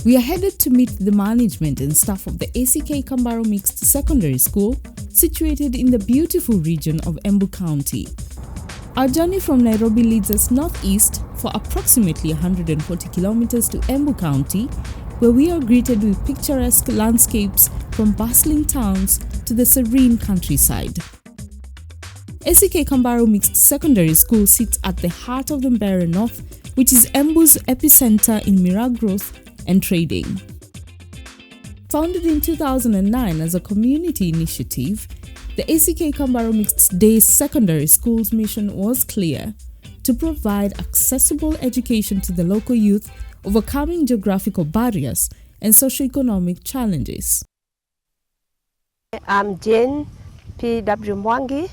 We are headed to meet the management and staff of the ACK Kambaru Mixed Secondary School, situated in the beautiful region of Embu County. Our journey from Nairobi leads us northeast for approximately 140 kilometers to Embu County, where we are greeted with picturesque landscapes from bustling towns to the serene countryside. ACK Kambaru Mixed Secondary School sits at the heart of the Mbeere North, which is Embu's epicenter in miraa growth and trading. Founded in 2009 as a community initiative, the ACK Kambaru Mixed Day Secondary School's mission was clear: to provide accessible education to the local youth, overcoming geographical barriers and socioeconomic challenges. I'm Jane P.W. Mwangi,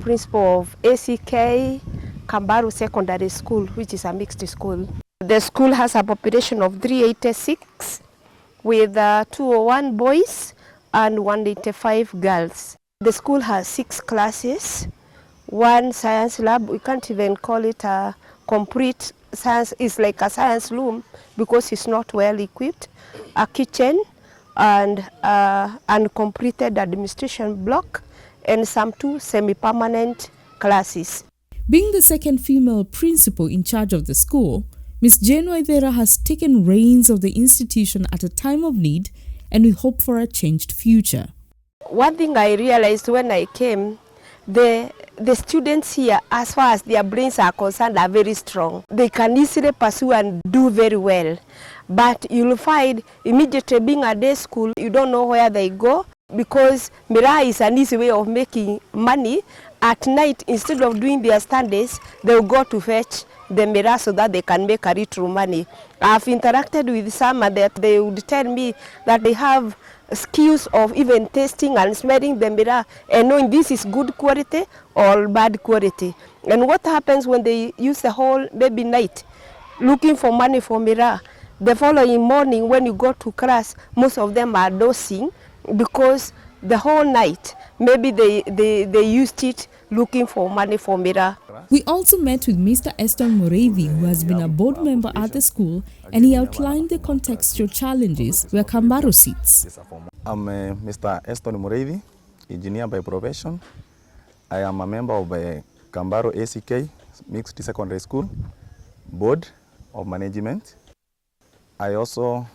principal of ACK Kambaru Secondary School, which is a mixed school. The school has a population of 386 with 201 boys and 185 girls. The school has 6 classes, 1 science lab. We can't even call it a complete science. It's like a science room because it's not well equipped. A kitchen and uncompleted administration block and some 2 semi-permanent classes. Being the second female principal in charge of the school, Ms. Jane Waithera has taken reins of the institution at a time of need, and we hope for a changed future. One thing I realized when I came, the students here, as far as their brains are concerned, are very strong. They can easily pursue and do very well. But you'll find immediately being a day school, you don't know where they go, because miraa is an easy way of making money. At night, instead of doing their studies, they'll go to fetch the miraa so that they can make a little money. I've interacted with some that they would tell me that they have skills of even tasting and smelling the miraa and knowing this is good quality or bad quality. And what happens when they use the whole maybe night looking for money for miraa? The following morning when you go to class, most of them are dozing because the whole night maybe they used it looking for money for miraa. We also met with Mr. Eston Mureithi, who has been a board member at the school, and he outlined the contextual challenges where Kambaru sits. I'm Mr. Eston Mureithi, engineer by profession. I am a member of Kambaru ACK Mixed Secondary School Board of Management. I also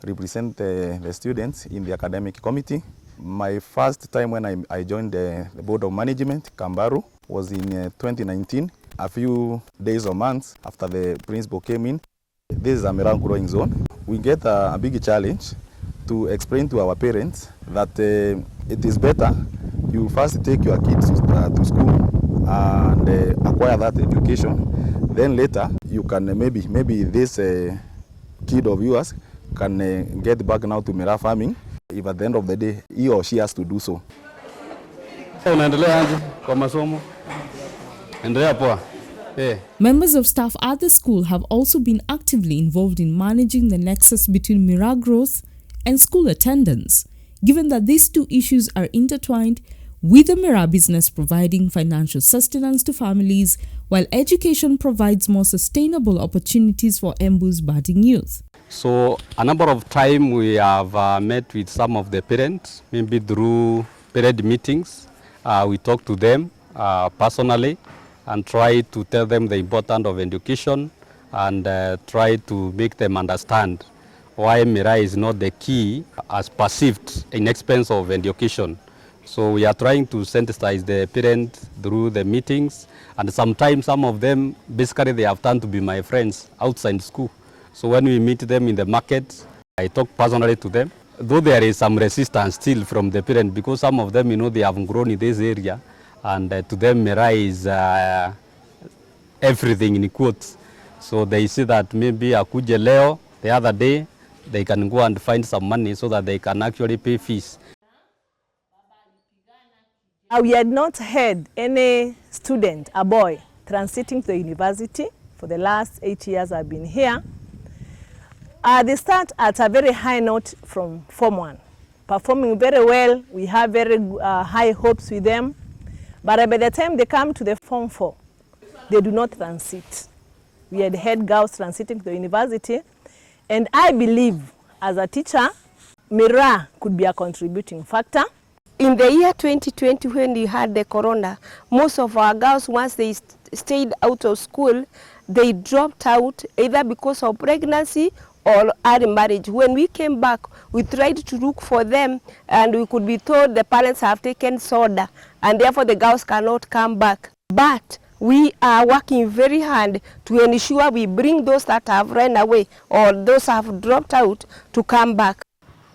represent the students in the academic committee. My first time when I joined the Board of Management, Kambaru, was in 2019, a few days or months after the principal came in. This is a miraa growing zone. We get a big challenge to explain to our parents that it is better you first take your kids to school and acquire that education. Then later you can maybe this kid of yours can get back now to miraa farming if at the end of the day he or she has to do so. Members of staff at the school have also been actively involved in managing the nexus between miraa growth and school attendance, given that these two issues are intertwined, with the miraa business providing financial sustenance to families, while education provides more sustainable opportunities for Embu's budding youth. So a number of times we have met with some of the parents, maybe through parent meetings. We talk to them personally and try to tell them the importance of education and try to make them understand why miraa is not the key as perceived in expense of education. So we are trying to sensitize the parents through the meetings, and sometimes some of them, basically they have turned to be my friends outside school. So when we meet them in the market, I talk personally to them. Though there is some resistance still from the parents, because some of them, they haven't grown in this area, and to them miraa is everything in quotes. So they see that maybe akuje leo, the other day, they can go and find some money so that they can actually pay fees. We had not had any student, a boy, transiting to the university for the last 8 years I've been here. They start at a very high note from Form 1, performing very well. We have very high hopes with them. But by the time they come to the Form 4, they do not transit. We had girls transiting to the university, And I believe, as a teacher, miraa could be a contributing factor. In the year 2020, when we had the corona, most of our girls, once they stayed out of school, they dropped out either because of pregnancy or early marriage. When we came back, we tried to look for them, and we could be told the parents have taken soda, and therefore the girls cannot come back. But we are working very hard to ensure we bring those that have run away or those have dropped out to come back.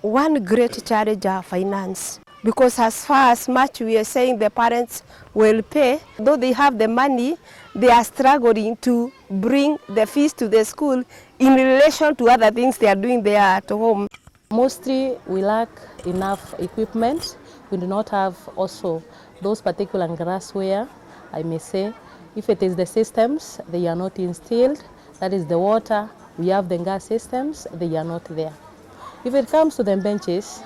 One great challenge are finance. Because as far as much we are saying the parents will pay, though they have the money, they are struggling to bring the fees to the school in relation to other things they are doing there at home. Mostly we lack enough equipment. We do not have also those particular glassware, I may say. If it is the systems, they are not instilled. That is the water, we have the gas systems, they are not there. If it comes to the benches,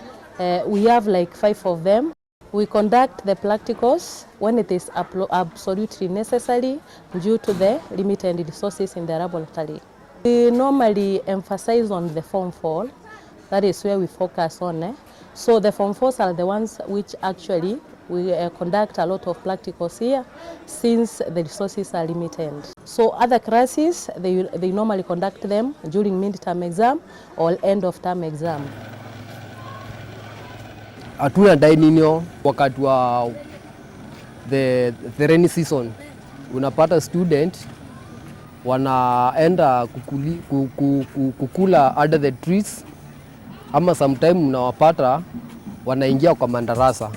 we have like 5 of them. We conduct the practicals when it is absolutely necessary due to the limited resources in the laboratory. We normally emphasize on the Form 4. That is where we focus on. So the Form 4s are the ones which actually we conduct a lot of practicals here since the resources are limited. So other classes, they normally conduct them during mid-term exam or end-of-term exam. Hatuna daininyo wakati wa the rainy season. Unapata student wanaenda kukula under the trees, ama sometime unawapata wanaingia kwa madarasa.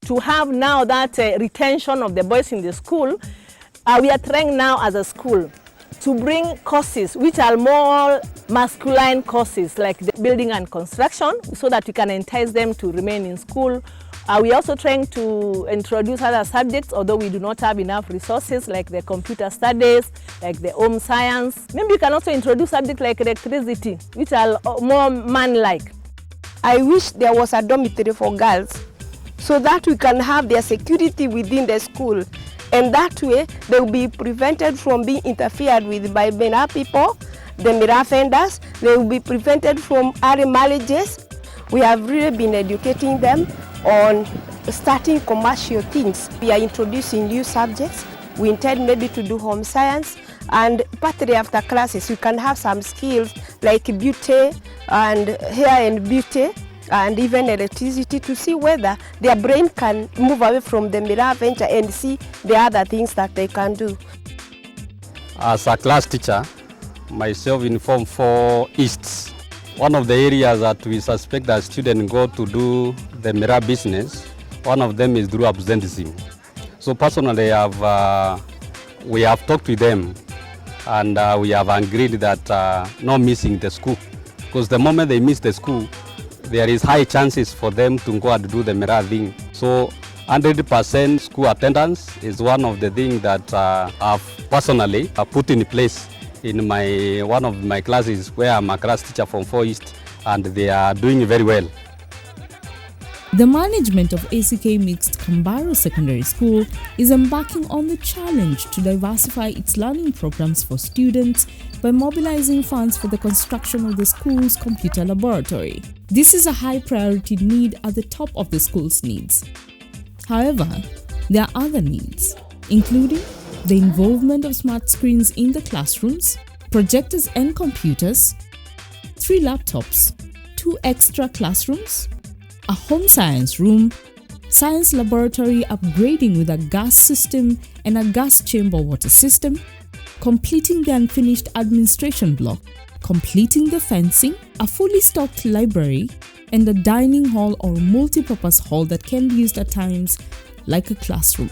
To have now that retention of the boys in the school, we are trying now as a school to bring courses which are more masculine courses like the building and construction, so that we can entice them to remain in school. We are also trying to introduce other subjects, although we do not have enough resources, like the computer studies, like the home science. Maybe we can also introduce subjects like electricity, which are more man-like. I wish there was a dormitory for girls, so that we can have their security within the school. And that way, they will be prevented from being interfered with by miraa people, the miraa offenders. They will be prevented from early marriages. We have really been educating them on starting commercial things. We are introducing new subjects. We intend maybe to do home science, and partly after classes, you can have some skills like beauty and hair and beauty, and even electricity, to see whether their brain can move away from the miraa venture and see the other things that they can do. As a class teacher, myself in Form 4 East, one of the areas that we suspect that students go to do the miraa business, one of them is through absenteeism. So personally, we have talked to them, and we have agreed that not missing the school, because the moment they miss the school, there is high chances for them to go and do the miraa thing. So 100% school attendance is one of the things that I've personally put in place in one of my classes, where I'm a class teacher from 4 East, and they are doing very well. The management of ACK Mixed Kambaru Secondary School is embarking on the challenge to diversify its learning programs for students by mobilizing funds for the construction of the school's computer laboratory. This is a high priority need at the top of the school's needs. However, there are other needs, including the involvement of smart screens in the classrooms, projectors and computers, 3 laptops, 2 extra classrooms, a home science room, science laboratory upgrading with a gas system and a gas chamber water system, completing the unfinished administration block, completing the fencing, a fully stocked library, and a dining hall or multi-purpose hall that can be used at times like a classroom.